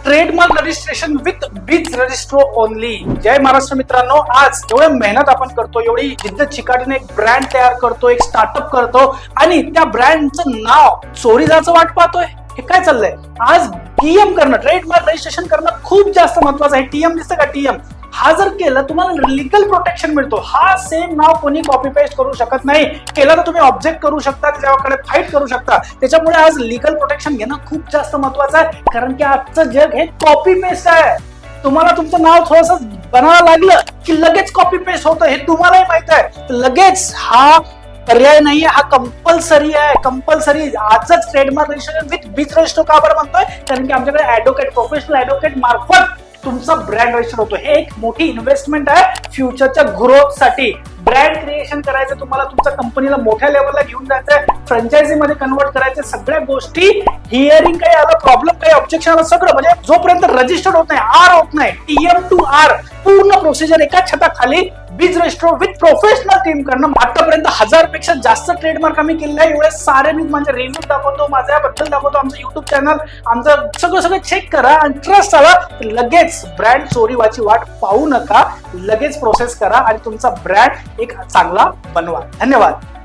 Trademark registration with बीज रजिस्ट्रो only. जय महाराष्ट्र मित्रांनो, आज एवढी मेहनत आपण करतो, एवढी जिद्द चिकाटीने एक ब्रँड तयार करतो, एक स्टार्टअप करतो आणि त्या ब्रँडचं नाव चोरी जायचं वाट पाहतोय. हे काय चाललंय? आज टीएम करणं, ट्रेडमार्क रजिस्ट्रेशन करणं खूप जास्त महत्वाचं आहे. टीएम दिसतं का? टीएम हा जर केलं तुम्हाला लीगल प्रोटेक्शन मिळतो. हा सेम नाव कोणी कॉपी पेस्ट करू शकत नाही. केलं तर तुम्ही ऑब्जेक्ट करू शकता, त्याच्याकडे फाईट करू शकता. त्याच्यामुळे आज लीगल प्रोटेक्शन घेणं खूप जास्त महत्वाचं आहे, कारण की आजचं जग हे कॉपी पेस्ट आहे. तुम्हाला तुमचं नाव थोडंसं बनावं लागलं की लगेच कॉपी पेस्ट होतं, हे तुम्हालाही माहित आहे. लगेच हा पर्याय नाहीये, हा कंपल्सरी आहे. कंपल्सरी आजच ट्रेडमार्क रजिस्ट्रेशन विथ बीज रजिस्ट्रो का बरं म्हणतोय? कारण की आमच्याकडे ऍडव्होकेट, प्रोफेशनल ऍडव्होकेट मार्फत तुमचा ब्रँड रजिस्टर होतो. हे एक मोठी इन्व्हेस्टमेंट आहे फ्युचरच्या ग्रोथ साठी. ब्रँड क्रिएशन करायचं तुम्हाला, तुमच्या कंपनीला मोठ्या लेवलला घेऊन जायचंय, फ्रँचायझी मध्ये कन्वर्ट करायचं, सगळ्या गोष्टी हिअरिंग काही आलं, प्रॉब्लेम काही, ऑब्जेक्शन आलं, सगळं म्हणजे जोपर्यंत रजिस्टर्ड होत नाही, आर होत नाही, टीएम टू आर पूर्ण प्रोसिजर एका छताखाली बीज रजिस्ट्रो विथ प्रोफेशनल टीम करणं. आतापर्यंत 1000 पेक्षा जास्त ट्रेडमार्क आम्ही केलेले आहे. एवढे सारे मी माझे रिव्ह्यू दाखवतो, माझ्याबद्दल दाखवतो, आमचं युट्यूब चॅनल, आमचं सगळं चेक करा आणि ट्रस्ट आला लगेच ब्रँड चोरी व्हायची वाट पाहू नका. लगेच प्रोसेस करा आणि तुमचा ब्रँड एक चांगला बनवा. धन्यवाद.